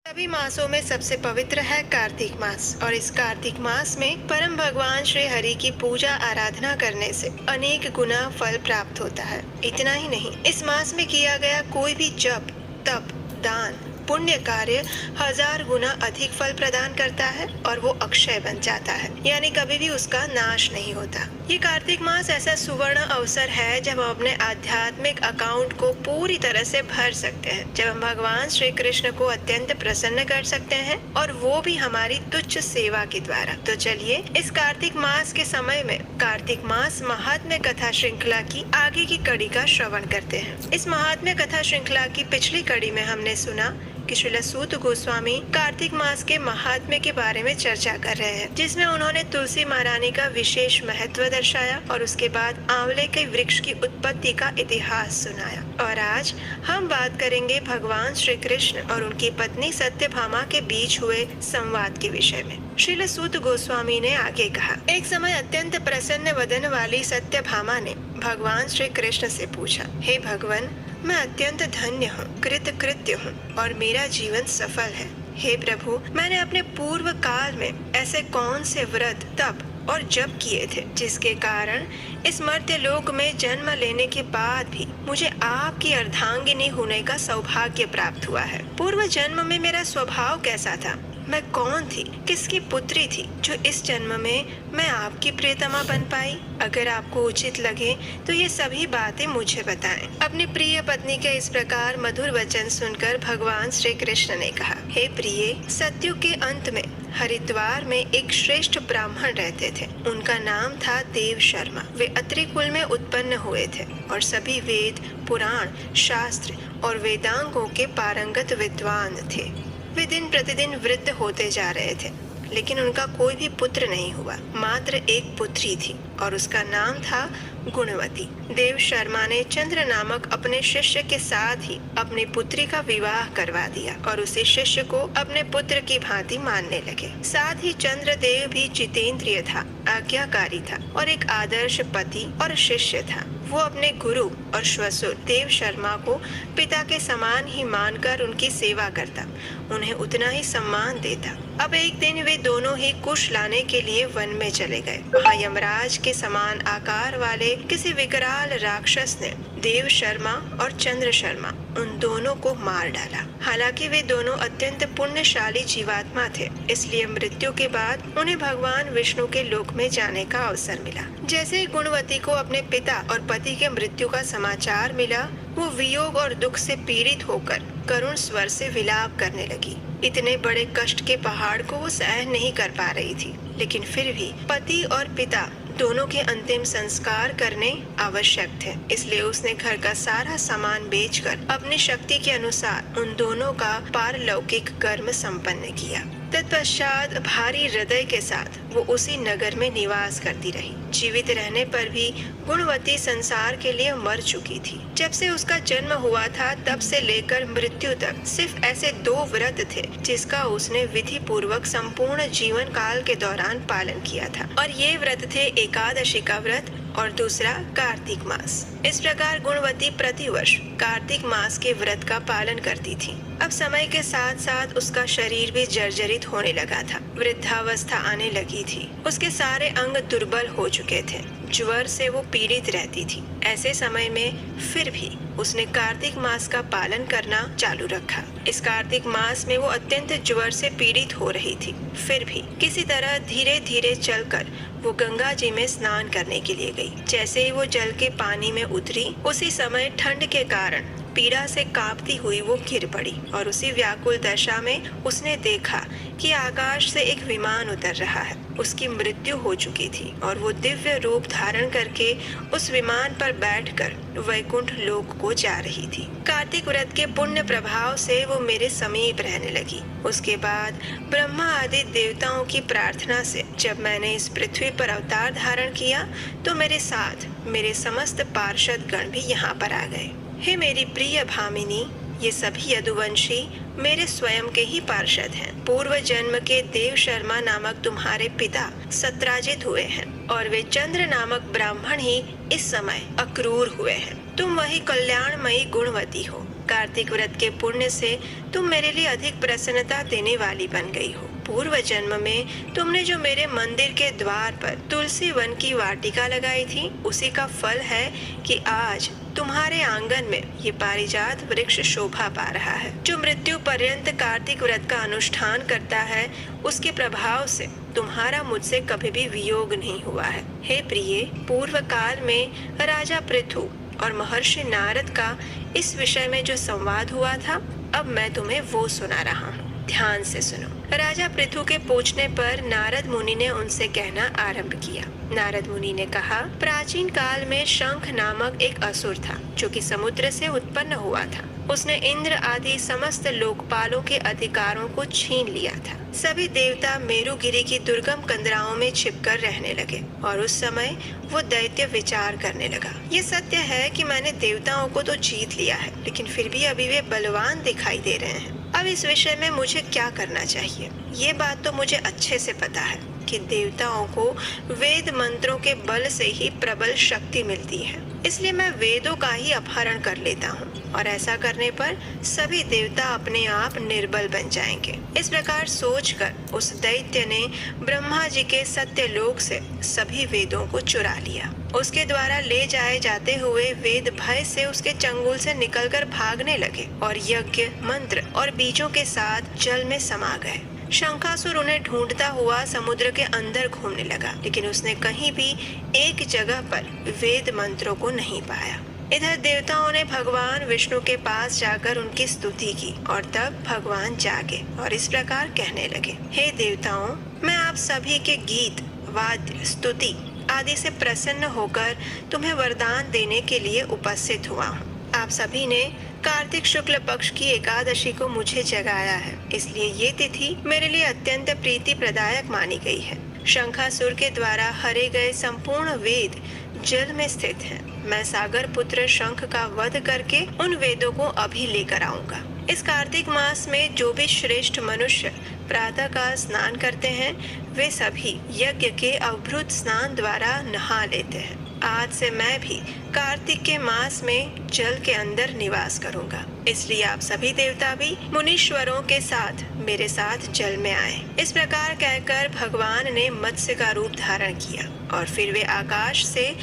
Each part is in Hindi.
सभी मासों में सबसे पवित्र है कार्तिक मास और इस कार्तिक मास में परम भगवान श्री हरि की पूजा आराधना करने से अनेक गुना फल प्राप्त होता है। इतना ही नहीं, इस मास में किया गया कोई भी जप, तप, दान, पुण्य कार्य 1000 गुना अधिक फल प्रदान करता है और वो अक्षय बन जाता है, यानी कभी भी उसका नाश नहीं होता। ये कार्तिक मास ऐसा सुवर्ण अवसर है जब हम अपने आध्यात्मिक अकाउंट को पूरी तरह से भर सकते हैं, जब हम भगवान श्री कृष्ण को अत्यंत प्रसन्न कर सकते हैं और वो भी हमारी तुच्छ सेवा के द्वारा। तो चलिए इस कार्तिक मास के समय में कार्तिक मास महात्म्य कथा श्रृंखला की आगे की कड़ी का श्रवण करते हैं। इस महात्म्य कथा श्रृंखला की पिछली कड़ी में हमने सुना कि श्रील सूत गोस्वामी कार्तिक मास के महात्म्य के बारे में चर्चा कर रहे हैं, जिसमें उन्होंने तुलसी महारानी का विशेष महत्व दर्शाया और उसके बाद आंवले के वृक्ष की उत्पत्ति का इतिहास सुनाया। और आज हम बात करेंगे भगवान श्री कृष्ण और उनकी पत्नी सत्यभामा के बीच हुए संवाद के विषय में। श्रील सूत गोस्वामी ने आगे कहा, एक समय अत्यंत प्रसन्न वदन वाली सत्यभामा ने भगवान श्री कृष्ण से पूछा, हे भगवान, मैं अत्यंत धन्य हूँ, कृतकृत्य हूँ और मेरा जीवन सफल है। हे प्रभु, मैंने अपने पूर्व काल में ऐसे कौन से व्रत, तप और जप किए थे जिसके कारण इस मर्त्य लोक में जन्म लेने के बाद भी मुझे आपकी अर्धांगिनी होने का सौभाग्य प्राप्त हुआ है। पूर्व जन्म में मेरा स्वभाव कैसा था, मैं कौन थी, किसकी पुत्री थी जो इस जन्म में मैं आपकी प्रियतमा बन पाई। अगर आपको उचित लगे तो ये सभी बातें मुझे बताएं। अपनी प्रिय पत्नी के इस प्रकार मधुर वचन सुनकर भगवान श्री कृष्ण ने कहा, हे प्रिय, सतयुग के अंत में हरिद्वार में एक श्रेष्ठ ब्राह्मण रहते थे। उनका नाम था देव शर्मा। वे अत्रि कुल में उत्पन्न हुए थे और सभी वेद, पुराण, शास्त्र और वेदांगों के पारंगत विद्वान थे। वे दिन प्रतिदिन वृद्ध होते जा रहे थे, लेकिन उनका कोई भी पुत्र नहीं हुआ। मात्र एक पुत्री थी और उसका नाम था गुणवती। देव शर्मा ने चंद्र नामक अपने शिष्य के साथ ही अपनी पुत्री का विवाह करवा दिया और उसी शिष्य को अपने पुत्र की भांति मानने लगे। साथ ही चंद्रदेव भी जितेंद्रिय था, आज्ञाकारी था और एक आदर्श पति और शिष्य था। वो अपने गुरु और श्वशुर देव शर्मा को पिता के समान ही मानकर उनकी सेवा करता, उन्हें उतना ही सम्मान देता। अब एक दिन वे दोनों ही कुश लाने के लिए वन में चले गए। वहाँ यमराज के समान आकार वाले किसी विकराल राक्षस ने देव शर्मा और चंद्र शर्मा उन दोनों को मार डाला। हालांकि वे दोनों अत्यंत पुण्यशाली जीवात्मा थे, इसलिए मृत्यु के बाद उन्हें भगवान विष्णु के लोक में जाने का अवसर मिला। जैसे ही गुणवती को अपने पिता और पति के मृत्यु का समाचार मिला, वो वियोग और दुख से पीड़ित होकर करुण स्वर से विलाप करने लगी। इतने बड़े कष्ट के पहाड़ को वो सहन नहीं कर पा रही थी, लेकिन फिर भी पति और पिता दोनों के अंतिम संस्कार करने आवश्यक थे, इसलिए उसने घर का सारा सामान बेचकर अपनी शक्ति के अनुसार उन दोनों का पारलौकिक कर्म संपन्न किया। तत्पश्चात भारी हृदय के साथ वो उसी नगर में निवास करती रही। जीवित रहने पर भी गुणवती संसार के लिए मर चुकी थी। जब से उसका जन्म हुआ था तब से लेकर मृत्यु तक सिर्फ ऐसे 2 व्रत थे जिसका उसने विधि पूर्वक संपूर्ण जीवन काल के दौरान पालन किया था, और ये व्रत थे एकादशी का व्रत और दूसरा कार्तिक मास। इस प्रकार गुणवती प्रतिवर्ष कार्तिक मास के व्रत का पालन करती थी। अब समय के साथ साथ उसका शरीर भी जर्जरित होने लगा था। वृद्धावस्था आने लगी थी। उसके सारे अंग दुर्बल हो चुके थे। ज्वर से वो पीड़ित रहती थी। ऐसे समय में फिर भी उसने कार्तिक मास का पालन करना चालू रखा। इस कार्तिक मास में वो अत्यंत ज्वर से पीड़ित हो रही थी। फिर भी किसी तरह धीरे धीरे चलकर वो गंगा जी में स्नान करने के लिए गई। जैसे ही वो जल के पानी में उतरी, उसी समय ठंड के कारण पीड़ा से कांपती हुई वो गिर पड़ी और उसी व्याकुल दशा में उसने देखा कि आकाश से एक विमान उतर रहा है। उसकी मृत्यु हो चुकी थी और वो दिव्य रूप धारण करके उस विमान पर बैठकर वैकुंठ लोक को जा रही थी। कार्तिक व्रत के पुण्य प्रभाव से वो मेरे समीप रहने लगी। उसके बाद ब्रह्मा आदि देवताओं की प्रार्थना से जब मैंने इस पृथ्वी पर अवतार धारण किया तो मेरे साथ मेरे समस्त पार्षद गण भी यहाँ पर आ गए। हे मेरी प्रिय भामिनी, ये सभी यदुवंशी मेरे स्वयं के ही पार्षद हैं। पूर्व जन्म के देव शर्मा नामक तुम्हारे पिता सत्राजित हुए हैं और वे चंद्र नामक ब्राह्मण ही इस समय अक्रूर हुए हैं। तुम वही कल्याणमयी गुणवती हो। कार्तिक व्रत के पुण्य से तुम मेरे लिए अधिक प्रसन्नता देने वाली बन गई हो। पूर्व जन्म में तुमने जो मेरे मंदिर के द्वार पर तुलसी वन की वाटिका लगाई थी, उसी का फल है कि आज तुम्हारे आंगन में ये पारिजात वृक्ष शोभा पा रहा है। जो मृत्यु पर्यंत कार्तिक व्रत का अनुष्ठान करता है, उसके प्रभाव से तुम्हारा मुझसे कभी भी वियोग नहीं हुआ है। हे प्रिय, पूर्व काल में राजा पृथु और महर्षि नारद का इस विषय में जो संवाद हुआ था, अब मैं तुम्हें वो सुना रहा हूँ। ध्यान से सुनो। राजा पृथु के पूछने पर नारद मुनि ने उनसे कहना आरंभ किया। नारद मुनि ने कहा, प्राचीन काल में शंख नामक एक असुर था, जो कि समुद्र से उत्पन्न हुआ था। उसने इंद्र आदि समस्त लोकपालों के अधिकारों को छीन लिया था। सभी देवता मेरुगिरी की दुर्गम कंदराओं में छिपकर रहने लगे और उस समय वो दैत्य विचार करने लगा, ये सत्य है कि मैंने देवताओं को तो जीत लिया है, लेकिन फिर भी अभी वे बलवान दिखाई दे रहे हैं। अब इस विषय में मुझे क्या करना चाहिए? ये बात तो मुझे अच्छे से पता है कि देवताओं को वेद मंत्रों के बल से ही प्रबल शक्ति मिलती है, इसलिए मैं वेदों का ही अपहरण कर लेता हूँ और ऐसा करने पर सभी देवता अपने आप निर्बल बन जाएंगे। इस प्रकार सोचकर उस दैत्य ने ब्रह्मा जी के सत्यलोक से सभी वेदों को चुरा लिया। उसके द्वारा ले जाए जाते हुए वेद भय से उसके चंगुल से निकलकर भागने लगे और यज्ञ, मंत्र और बीजों के साथ जल में समा गए। शंखासुर उन्हें ढूंढता हुआ समुद्र के अंदर घूमने लगा, लेकिन उसने कहीं भी एक जगह पर वेद मंत्रों को नहीं पाया। इधर देवताओं ने भगवान विष्णु के पास जाकर उनकी स्तुति की और तब भगवान जागे और इस प्रकार कहने लगे, हे देवताओं, मैं आप सभी के गीत, वाद्य, स्तुति आदि से प्रसन्न होकर तुम्हें वरदान देने के लिए उपस्थित हुआ हूँ। आप सभी ने कार्तिक शुक्ल पक्ष की एकादशी को मुझे जगाया है, इसलिए ये तिथि मेरे लिए अत्यंत प्रीति प्रदायक मानी गई है। शंखासुर के द्वारा हरे गए संपूर्ण वेद जल में स्थित हैं। मैं सागर पुत्र शंख का वध करके उन वेदों को अभी लेकर आऊंगा। इस कार्तिक मास में जो भी श्रेष्ठ मनुष्य प्रातः का स्नान करते हैं, वे सभी यज्ञ के अवभृत स्नान द्वारा नहा लेते हैं। आज से मैं भी कार्तिक के मास में जल के अंदर निवास करूंगा, इसलिए आप सभी देवता भी मुनीश्वरों के साथ मेरे साथ जल में आए। इस प्रकार कहकर भगवान ने मत्स्य का रूप धारण किया और फिर वे आकाश से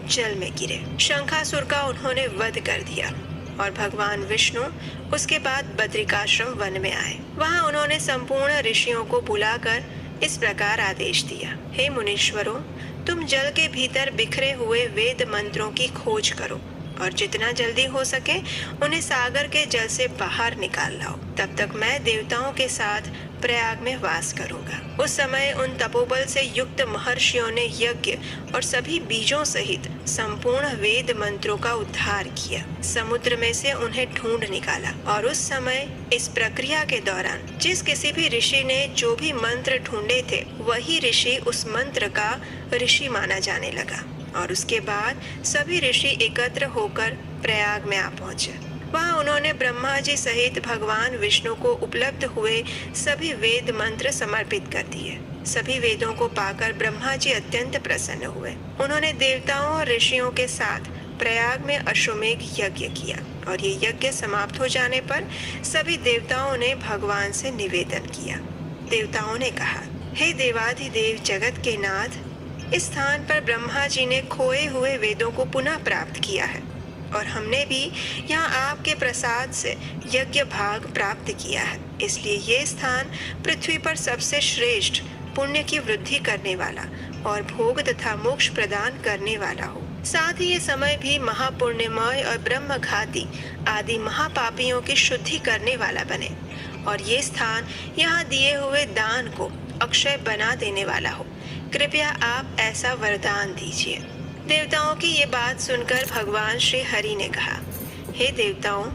जल में गिरे। शंखासुर का उन्होंने वध कर दिया और भगवान विष्णु उसके बाद बद्रिकाश्रम वन में आए। वहां उन्होंने संपूर्ण ऋषियों को बुलाकर इस प्रकार आदेश दिया, हे मुनीश्वरों, तुम जल के भीतर बिखरे हुए वेद मंत्रों की खोज करो और जितना जल्दी हो सके उन्हें सागर के जल से बाहर निकाल लाओ। तब तक मैं देवताओं के साथ प्रयाग में वास करूंगा। उस समय उन तपोबल से युक्त महर्षियों ने यज्ञ और सभी बीजों सहित संपूर्ण वेद मंत्रों का उद्धार किया। समुद्र में से उन्हें ढूंढ निकाला और उस समय इस प्रक्रिया के दौरान जिस किसी भी ऋषि ने जो भी मंत्र ढूंढे थे, वही ऋषि उस मंत्र का ऋषि माना जाने लगा और उसके बाद सभी ऋषि एकत्र होकर प्रयाग में आ पहुंचे। वहां उन्होंने ब्रह्मा जी सहित भगवान विष्णु को उपलब्ध हुए सभी वेद मंत्र समर्पित कर दिए। सभी वेदों को पाकर ब्रह्मा जी अत्यंत प्रसन्न हुए। उन्होंने देवताओं और ऋषियों के साथ प्रयाग में अश्वमेघ यज्ञ किया और ये यज्ञ समाप्त हो जाने पर सभी देवताओं ने भगवान से निवेदन किया। देवताओं ने कहा, हे देवाधिदेव जगत के नाथ, इस स्थान पर ब्रह्मा जी ने खोए हुए वेदों को पुनः प्राप्त किया है और हमने भी यहाँ आपके प्रसाद से यज्ञ भाग प्राप्त किया है, इसलिए ये स्थान पृथ्वी पर सबसे श्रेष्ठ पुण्य की वृद्धि करने वाला और भोग तथा मोक्ष प्रदान करने वाला हो। साथ ही ये समय भी महापुण्यमय और ब्रह्मघाती आदि महापापियों की शुद्धि करने वाला बने और ये स्थान यहाँ दिए हुए दान को अक्षय बना देने वाला हो। कृपया आप ऐसा वरदान दीजिए। देवताओं की ये बात सुनकर भगवान श्री हरि ने कहा, हे देवताओं,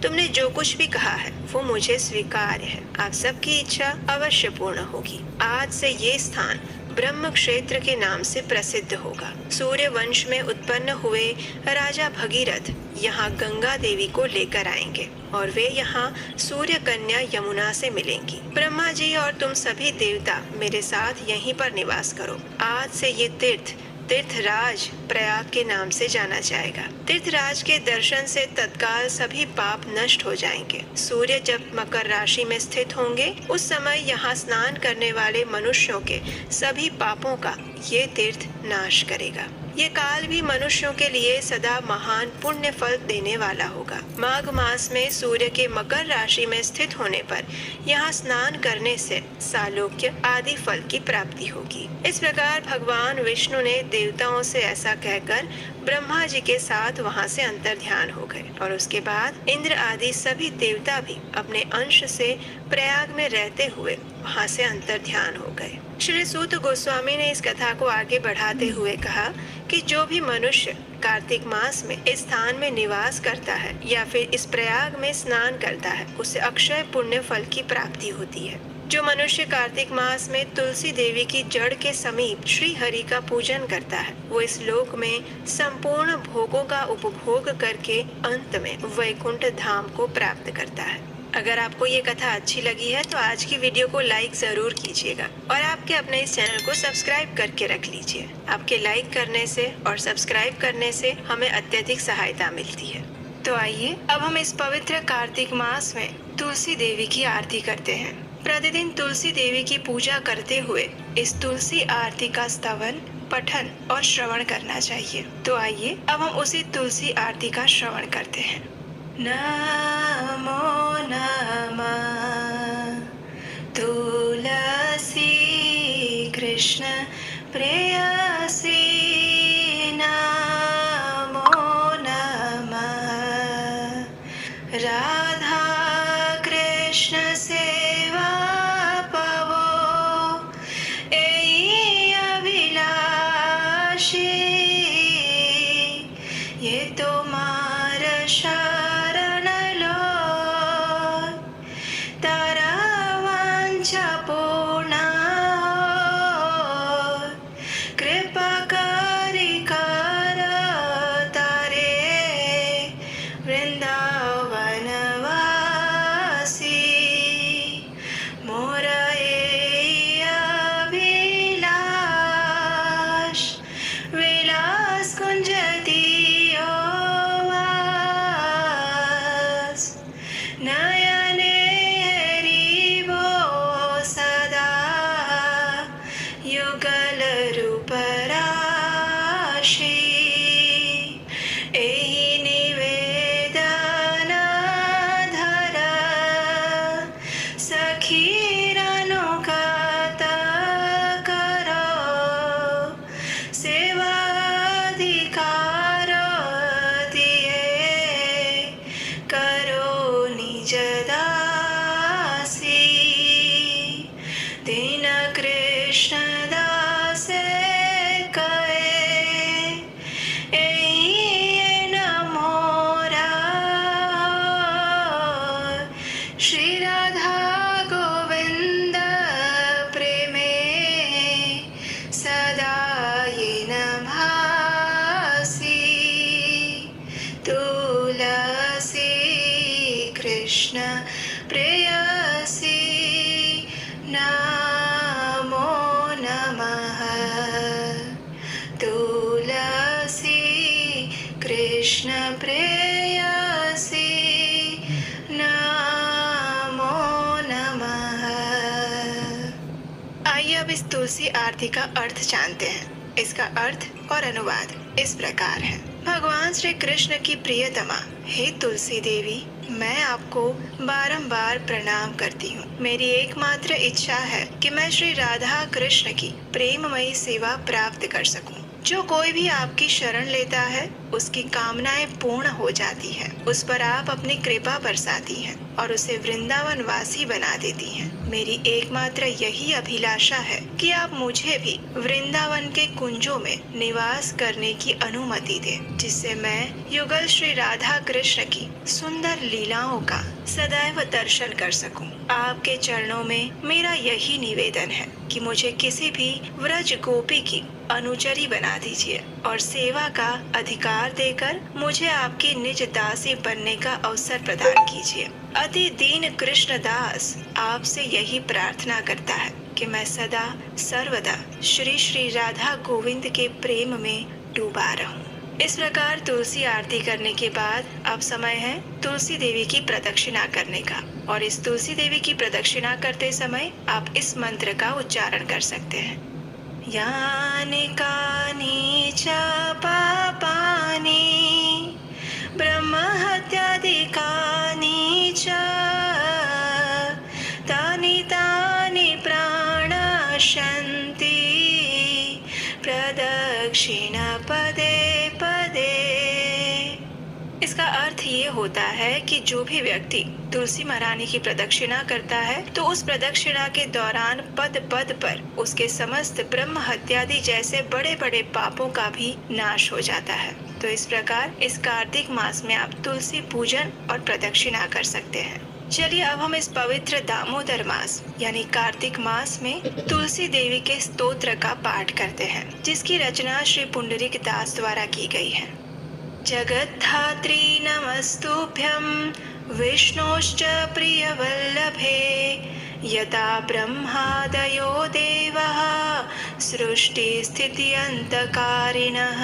तुमने जो कुछ भी कहा है वो मुझे स्वीकार्य है। आप सबकी इच्छा अवश्य पूर्ण होगी। आज से ये स्थान ब्रह्म क्षेत्र के नाम से प्रसिद्ध होगा। सूर्य वंश में उत्पन्न हुए राजा भगीरथ यहाँ गंगा देवी को लेकर आएंगे और वे यहाँ सूर्य कन्या यमुना से मिलेंगी। ब्रह्मा जी और तुम सभी देवता मेरे साथ यहीं पर निवास करो। आज से ये तीर्थ तीर्थराज प्रयाग के नाम से जाना जाएगा। तीर्थराज के दर्शन से तत्काल सभी पाप नष्ट हो जाएंगे। सूर्य जब मकर राशि में स्थित होंगे उस समय यहाँ स्नान करने वाले मनुष्यों के सभी पापों का ये तीर्थ नाश करेगा। ये काल भी मनुष्यों के लिए सदा महान पुण्य फल देने वाला होगा। माघ मास में सूर्य के मकर राशि में स्थित होने पर यहाँ स्नान करने से सालोक्य आदि फल की प्राप्ति होगी। इस प्रकार भगवान विष्णु ने देवताओं से ऐसा कहकर ब्रह्मा जी के साथ वहाँ से अंतर ध्यान हो गए और उसके बाद इंद्र आदि सभी देवता भी अपने अंश से प्रयाग में रहते हुए वहाँ से अंतर ध्यान हो गए। श्री सूत गोस्वामी ने इस कथा को आगे बढ़ाते हुए कहा कि जो भी मनुष्य कार्तिक मास में इस स्थान में निवास करता है या फिर इस प्रयाग में स्नान करता है उसे अक्षय पुण्य फल की प्राप्ति होती है। जो मनुष्य कार्तिक मास में तुलसी देवी की जड़ के समीप श्री हरि का पूजन करता है वो इस लोक में संपूर्ण भोगों का उपभोग करके अंत में वैकुंठ धाम को प्राप्त करता है। अगर आपको ये कथा अच्छी लगी है तो आज की वीडियो को लाइक जरूर कीजिएगा और आपके अपने इस चैनल को सब्सक्राइब करके रख लीजिए। आपके लाइक करने से और सब्सक्राइब करने से हमें अत्यधिक सहायता मिलती है। तो आइए अब हम इस पवित्र कार्तिक मास में तुलसी देवी की आरती करते हैं। प्रतिदिन तुलसी देवी की पूजा करते हुए इस तुलसी आरती का स्तवन, पठन और श्रवण करना चाहिए। तो आइए अब हम उसी तुलसी आरती का श्रवण करते हैं। नमो नमः तुलसी कृष्ण प्रेयसी, नमो नमः राधा कृष्ण सेवा पवो, एई अभिलाषी ये तुम्हार शरण लो, तारा वांछा पूर्ण हो, कृपा करी कर तारे वृंदावन वासी, मोर एई अभिलाष, विलास कुंज दियो वास, नयने हरिवो सदा, युगल रूप राशि, एहि निवेदन धर, सखीर अनुगत करो, सेवाधिकार दिए करो निज दासी, दीन कृष्ण दास कहे, एई न मोरा, श्री राधा गोविंद प्रेमे सदा ये न भासी, तुलसी कृष्ण प्रेयसी, नमो नमः तुलसी कृष्ण प्रेयसी, नमो नमः। आइए अब इस तुलसी आरती का अर्थ जानते हैं। इसका अर्थ और अनुवाद इस प्रकार है। भगवान श्री कृष्ण की प्रियतमा हे तुलसी देवी, मैं आपको बारंबार प्रणाम करती हूँ। मेरी एकमात्र इच्छा है कि मैं श्री राधा कृष्ण की प्रेममयी सेवा प्राप्त कर सकूं। जो कोई भी आपकी शरण लेता है उसकी कामनाएं पूर्ण हो जाती हैं। उस पर आप अपनी कृपा बरसाती हैं और उसे वृंदावन वासी बना देती हैं। मेरी एकमात्र यही अभिलाषा है कि आप मुझे भी वृंदावन के कुंजों में निवास करने की अनुमति दें, जिससे मैं युगल श्री राधा कृष्ण की सुंदर लीलाओं का सदैव दर्शन कर सकूं। आपके चरणों में मेरा यही निवेदन है कि मुझे किसी भी व्रज गोपी की अनुचरी बना दीजिए और सेवा का अधिकार देकर मुझे आपकी निज दासी बनने का अवसर प्रदान कीजिए। अति दीन कृष्णदास आपसे यही प्रार्थना करता है। कि मैं सदा सर्वदा श्री श्री राधा गोविंद के प्रेम में डूबा रहूं। इस प्रकार तुलसी आरती करने के बाद अब समय है तुलसी देवी की प्रदक्षिणा करने का। और इस तुलसी देवी की प्रदक्षिणा करते समय आप इस मंत्र का उच्चारण कर सकते हैं। यानि कानि च पापानि ब्रह्महत्यादिकानि च तानि तानि प्राणशन्ति प्रदक्षिण पदे पदे। इसका अर्थ ये होता है कि जो भी व्यक्ति तुलसी महारानी की प्रदक्षिणा करता है तो उस प्रदक्षिणा के दौरान पद पद पर उसके समस्त ब्रह्म हत्यादि जैसे बड़े बड़े पापों का भी नाश हो जाता है। तो इस प्रकार इस कार्तिक मास में आप तुलसी पूजन और प्रदक्षिणा कर सकते हैं। चलिए अब हम इस पवित्र दामोदर मास यानी कार्तिक मास में तुलसी देवी के स्तोत्र का पाठ करते हैं, जिसकी रचना श्री पुंडरीक दास द्वारा की गई है। जगद्धात्री नमस्तुभ्यं विष्णोश्च प्रियवल्लभे यथा ब्रह्मादयो देवः सृष्टिस्थित्यन्तकारिणः।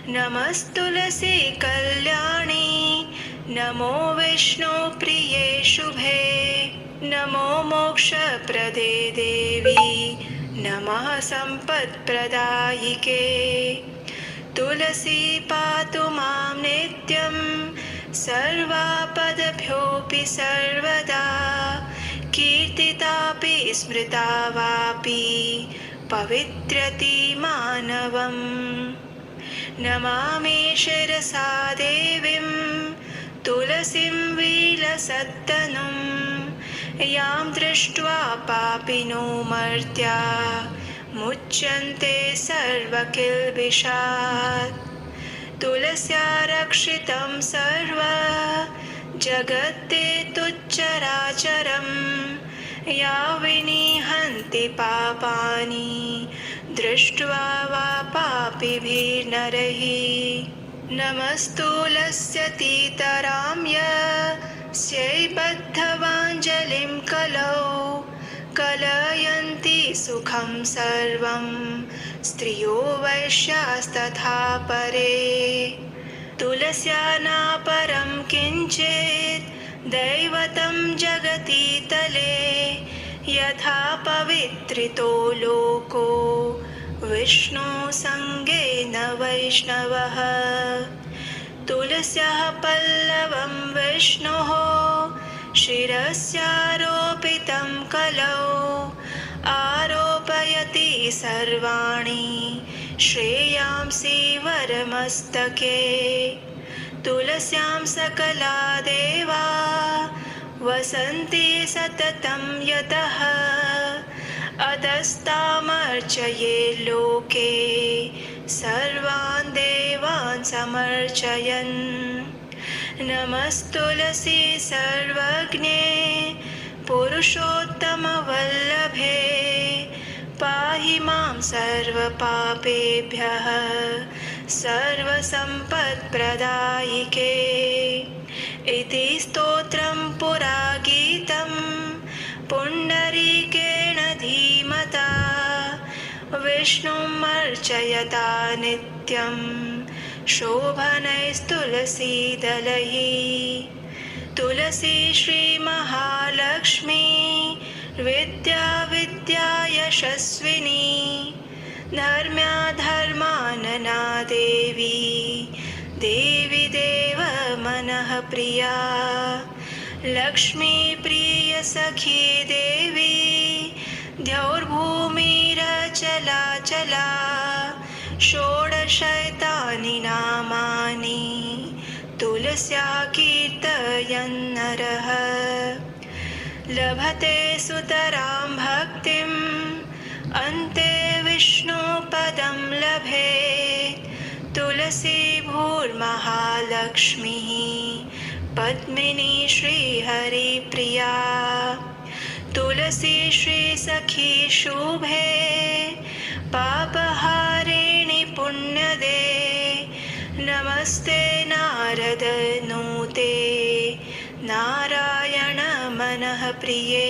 नमस्तुलसी कल्याणी नमो विष्णु प्रिये शुभे नमो मोक्षप्रदे देवी नमः सम्पत्प्रदायिके। तुलसी पातु मां नित्यं सर्वापदभ्योऽपि सर्वदा कीर्तितापि स्मृता वापि पवित्रति मानवम्। नमामि शिरसा देवीं तुलसीं विलसत्तनुं यां दृष्ट्वा पापिनो मर्त्या मुच्यन्ते सर्वकिल्बिषात्। तुलस्या रक्षितं सर्व जगत्ते तुच्चराचरं या विनिहन्ति पापानि दृष्ट्वा वा पापिभिर्नरैः। नमस्तुलस्यतीतराम्यस्यै बद्धवाञ्जलिं कलौ कलयन्ति सुखं सर्वं स्त्रियो वैश्यास्तथा परे। तुलस्या नापरं किञ्चित् दैवतं जगति तले यथा पवित्रितो लोको विष्णु संगेन वैष्णवः। तुलस्याः पल्लवं विष्णोः शिरस्यारोपितं कलौ आरोपयति सर्वाणि श्रेयांसि वरमस्तके। तुलस्यां सकला देवा वसन्ति सततं यतः अतस्तामर्चये लोके सर्वान् देवान् समर्चयन्। नमस्तुलसी सर्वज्ञे पुरुषोत्तमवल्लभे पाहि मां सर्वपापेभ्यः सर्वसम्पत्प्रदायिके। इति स्तोत्रं पुरा गीतं पुण्डरीकेण धीमता विष्णुमर्चयता नित्यं शोभनैस्तुलसीदलैः। तुलसी श्रीमहालक्ष्मी विद्या विद्या यशस्विनी धर्म्या धर्मानना देवी देवी देव मनः प्रिया। लक्ष्मी प्रिय सखी देवी द्यौर्भूमिरचला चला षोडशैतानि नामानि तुलस्या कीर्तयन्नरः। लभते सुतरां भक्तिम् अन्ते विष्णुपदं लभेत्। तुलसी भूर्महालक्ष्मीः पद्मिनी श्रीहरिप्रिया। तुलसी श्रीसखी शुभे पापहारिणि पुण्यदे। नमस्ते नारद नूते नारायण मनः प्रिये।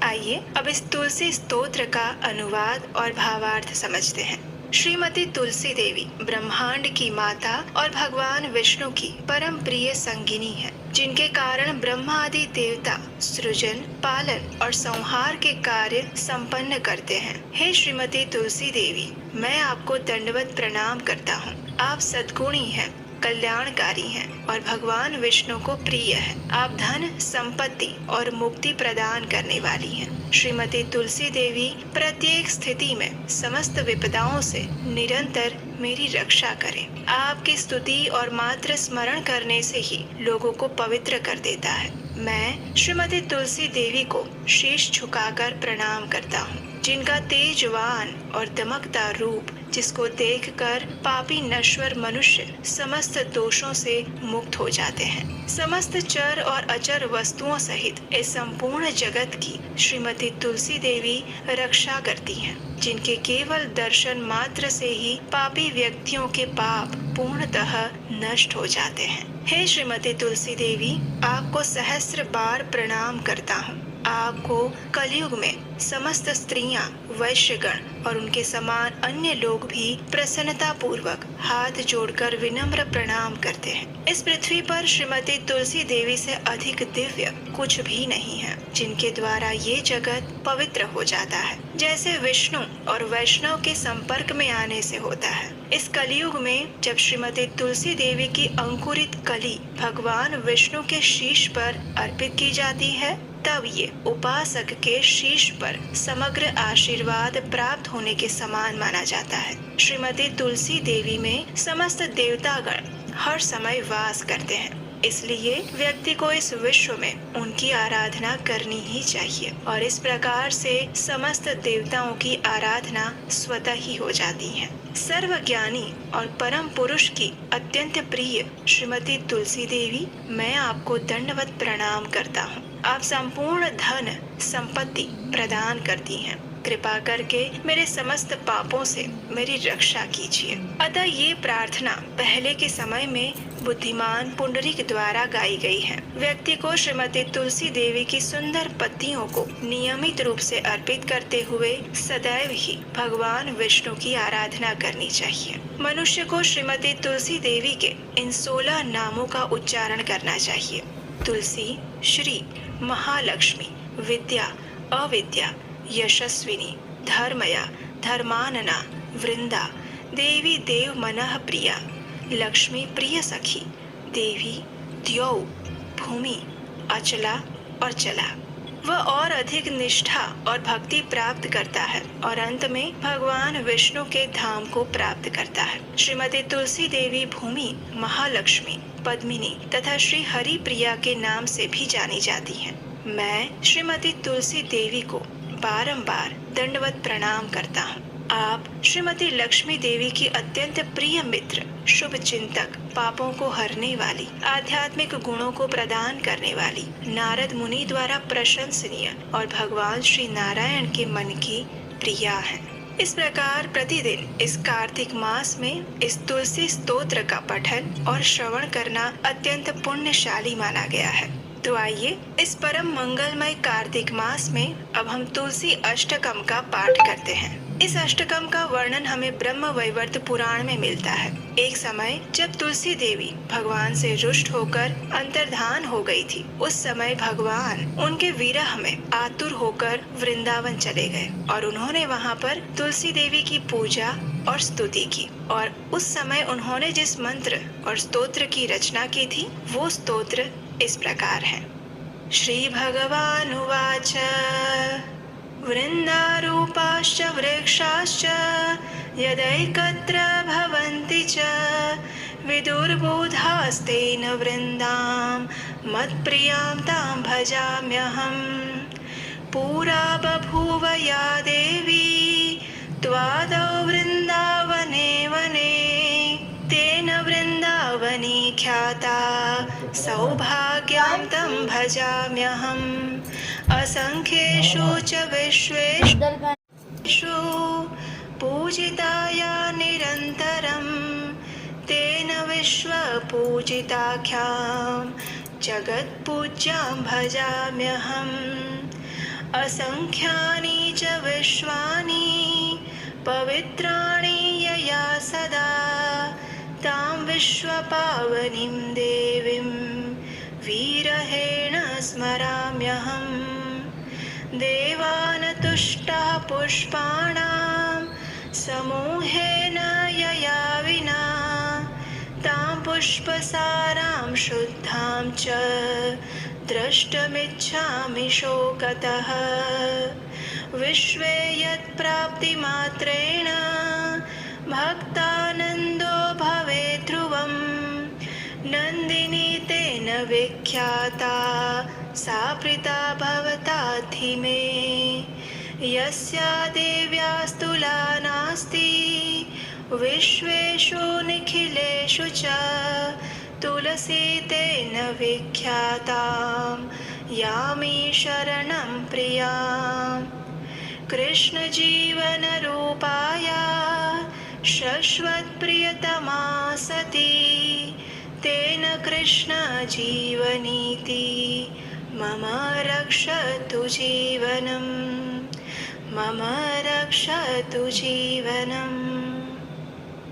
आइए आइए अब इस तुलसी स्तोत्र का अनुवाद और भावार्थ समझते हैं। श्रीमती तुलसी देवी ब्रह्मांड की माता और भगवान विष्णु की परम प्रिय संगिनी है, जिनके कारण ब्रह्मा आदि देवता सृजन, पालन और संहार के कार्य संपन्न करते हैं। हे श्रीमती तुलसी देवी, मैं आपको दंडवत प्रणाम करता हूँ। आप सद्गुणी हैं, कल्याणकारी हैं और भगवान विष्णु को प्रिय है। आप धन, संपत्ति और मुक्ति प्रदान करने वाली हैं। श्रीमती तुलसी देवी प्रत्येक स्थिति में समस्त विपदाओं से निरंतर मेरी रक्षा करें। आपकी स्तुति और मात्र स्मरण करने से ही लोगों को पवित्र कर देता है। मैं श्रीमती तुलसी देवी को शीश झुकाकर प्रणाम करता हूँ, जिनका तेजवान और दमकदार रूप, जिसको देखकर पापी नश्वर मनुष्य समस्त दोषों से मुक्त हो जाते हैं। समस्त चर और अचर वस्तुओं सहित इस संपूर्ण जगत की श्रीमती तुलसी देवी रक्षा करती हैं, जिनके केवल दर्शन मात्र से ही पापी व्यक्तियों के पाप पूर्णतः नष्ट हो जाते हैं। हे श्रीमती तुलसी देवी, आपको सहस्त्र बार प्रणाम करता हूँ। आपको कलयुग में समस्त स्त्रियां, वैश्यगण और उनके समान अन्य लोग भी प्रसन्नता पूर्वक हाथ जोड़कर विनम्र प्रणाम करते हैं। इस पृथ्वी पर श्रीमती तुलसी देवी से अधिक दिव्य कुछ भी नहीं है, जिनके द्वारा ये जगत पवित्र हो जाता है, जैसे विष्णु और वैष्णव के संपर्क में आने से होता है। इस कलयुग में जब श्रीमती तुलसी देवी की अंकुरित कली भगवान विष्णु के शीश पर अर्पित की जाती है, तब ये उपासक के शीश पर समग्र आशीर्वाद प्राप्त होने के समान माना जाता है। श्रीमती तुलसी देवी में समस्त देवतागण हर समय वास करते हैं, इसलिए व्यक्ति को इस विश्व में उनकी आराधना करनी ही चाहिए और इस प्रकार से समस्त देवताओं की आराधना स्वतः ही हो जाती है। सर्वज्ञानी और परम पुरुष की अत्यंत प्रिय श्रीमती तुलसी देवी, मैं आपको दंडवत प्रणाम करता हूँ। आप संपूर्ण धन संपत्ति प्रदान करती हैं। कृपा करके मेरे समस्त पापों से मेरी रक्षा कीजिए। अतः ये प्रार्थना पहले के समय में बुद्धिमान पुंडरीक द्वारा गाई गई है। व्यक्ति को श्रीमती तुलसी देवी की सुंदर पत्तियों को नियमित रूप से अर्पित करते हुए सदैव ही भगवान विष्णु की आराधना करनी चाहिए। मनुष्य को श्रीमती तुलसी देवी के इन 16 नामों का उच्चारण करना चाहिए। तुलसी, श्री, महालक्ष्मी, विद्या, अविद्या, यशस्विनी, धर्मया, धर्मानना, वृंदा, देवी देव मनः प्रिया, लक्ष्मी प्रिय सखी, देवी, द्यौ, भूमि, अचला और चला। वह और अधिक निष्ठा और भक्ति प्राप्त करता है और अंत में भगवान विष्णु के धाम को प्राप्त करता है। श्रीमती तुलसी देवी भूमि, महालक्ष्मी, पद्मिनी तथा श्री हरि प्रिया के नाम से भी जानी जाती हैं। मैं श्रीमती तुलसी देवी को बारंबार दंडवत प्रणाम करता हूँ। आप श्रीमती लक्ष्मी देवी की अत्यंत प्रिय मित्र, शुभ चिंतक, पापों को हरने वाली, आध्यात्मिक गुणों को प्रदान करने वाली, नारद मुनि द्वारा प्रशंसनीय और भगवान श्री नारायण के मन की प्रिया हैं। इस प्रकार प्रतिदिन इस कार्तिक मास में इस तुलसी स्तोत्र का पठन और श्रवण करना अत्यंत पुण्यशाली माना गया है। तो आइए इस परम मंगलमय कार्तिक मास में अब हम तुलसी अष्टकम का पाठ करते हैं। इस अष्टकम का वर्णन हमें ब्रह्म वैवर्त पुराण में मिलता है। एक समय जब तुलसी देवी भगवान से रुष्ट होकर अंतर्धान हो गई थी, उस समय भगवान उनके विरह में आतुर होकर वृंदावन चले गए और उन्होंने वहाँ पर तुलसी देवी की पूजा और स्तुति की। और उस समय उन्होंने जिस मंत्र और स्तोत्र की रचना की थी, वो स्तोत्र इस प्रकार है। श्री भगवान उवाच वृन्दारूपाश्च वृक्षाश्च यदैकत्र भवन्ति च विदुर्बोधास्तेन वृन्दां मत्प्रियां तां भजाम्यहम्। पुरा बभूव या देवी त्वादौ वृन्दावने वने तेन वृन्दावनी ख्याता सौभाग्यां तं भजाम्यहम्। असंख्येषु च विश्वेषु पूजिताया निरन्तरं तेन विश्वपूजिताख्यां जगत्पूज्यां भजाम्यहम्। असंख्यानि च विश्वानि पवित्राणि यया सदा तां विश्वपावनीं देवीं वीरहेण स्मराम्यहम्। देवान् तुष्टाः पुष्पाणां समूहेन यया विना तां पुष्पसारां शुद्धां च द्रष्टुमिच्छामि शोकतः। विश्वे यत्प्राप्तिमात्रेण भक्तानन्दो भवेत् ध्रुवम्। नन्दिनी तेन विख्याता सा प्रीता भवताद्धि मे। यस्या देव्यास्तुला नास्ति विश्वेषु निखिलेषु च तुलसी तेन विख्यातां यामि शरणं प्रियाम्। कृष्णजीवनरूपाया शश्वत्प्रियतमा सती तेन कृष्णजीवनीति मम रक्षतु जीवनम्। मम रक्षतु जीवनम्।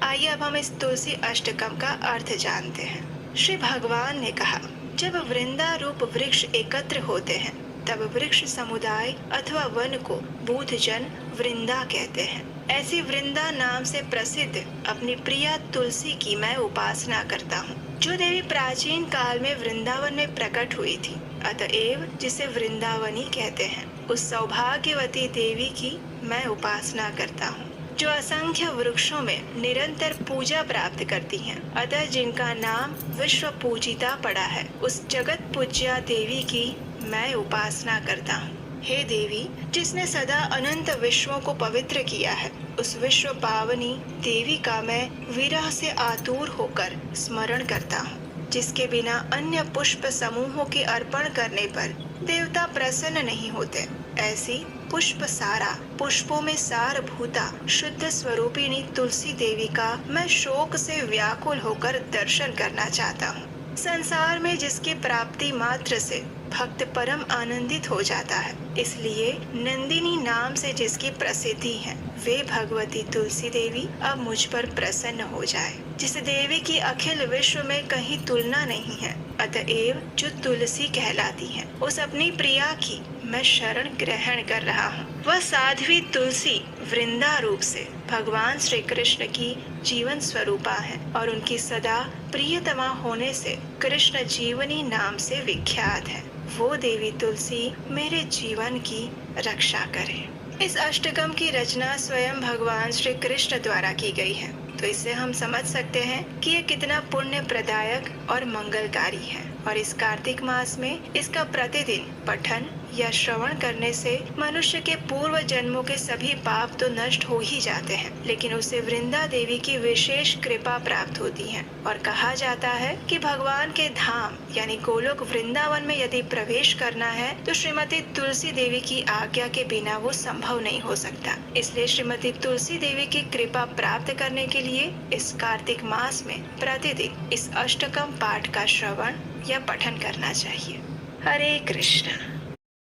आइए अब हम इस तुलसी अष्टकम का अर्थ जानते हैं। श्री भगवान ने कहा, जब वृंदा रूप वृक्ष एकत्र होते हैं तब वृक्ष समुदाय अथवा वन को बूढ़जन वृंदा कहते हैं। ऐसी वृंदा नाम से प्रसिद्ध अपनी प्रिया तुलसी की मैं उपासना करता हूँ, जो देवी प्राचीन काल में वृंदावन में प्रकट हुई थी, अतएव जिसे वृंदावनी कहते हैं। उस सौभाग्यवती देवी की मैं उपासना करता हूँ, जो असंख्य वृक्षों में निरंतर पूजा प्राप्त करती हैं। अतः जिनका नाम विश्व पूजिता पड़ा है, उस जगत पूज्या देवी की मैं उपासना करता हूँ। हे देवी, जिसने सदा अनंत विश्वों को पवित्र किया है, उस विश्व पावनी देवी का मैं विरह से आतुर होकर स्मरण करता हूँ, जिसके बिना अन्य पुष्प समूहों के अर्पण करने पर देवता प्रसन्न नहीं होते। ऐसी पुष्प सारा, पुष्पों में सार भूता शुद्ध स्वरूपिणी तुलसी देवी का मैं शोक से व्याकुल होकर दर्शन करना चाहता हूँ। संसार में जिसकी प्राप्ति मात्र से भक्त परम आनंदित हो जाता है, इसलिए नंदिनी नाम से जिसकी प्रसिद्धि है, वे भगवती तुलसी देवी अब मुझ पर प्रसन्न हो जाए। जिस देवी की अखिल विश्व में कहीं तुलना नहीं है, अतएव जो तुलसी कहलाती है, उस अपनी प्रिया की मैं शरण ग्रहण कर रहा हूँ। वह साध्वी तुलसी वृंदा रूप से भगवान श्री कृष्ण की जीवन स्वरूपा है और उनकी सदा प्रियतमा होने से कृष्ण जीवनी नाम से विख्यात है। वो देवी तुलसी मेरे जीवन की रक्षा करे। इस अष्टकम की रचना स्वयं भगवान श्री कृष्ण द्वारा की गई है, तो इससे हम समझ सकते हैं कि ये कितना पुण्य प्रदायक और मंगलकारी है। और इस कार्तिक मास में इसका प्रतिदिन पठन या श्रवण करने से मनुष्य के पूर्व जन्मों के सभी पाप तो नष्ट हो ही जाते हैं, लेकिन उसे वृंदा देवी की विशेष कृपा प्राप्त होती है। और कहा जाता है कि भगवान के धाम यानी गोलोक वृंदावन में यदि प्रवेश करना है तो श्रीमती तुलसी देवी की आज्ञा के बिना वो संभव नहीं हो सकता। इसलिए श्रीमती तुलसी देवी की कृपा प्राप्त करने के लिए इस कार्तिक मास में प्रतिदिन इस अष्टकम पाठ का श्रवण या पठन करना चाहिए। हरे कृष्ण।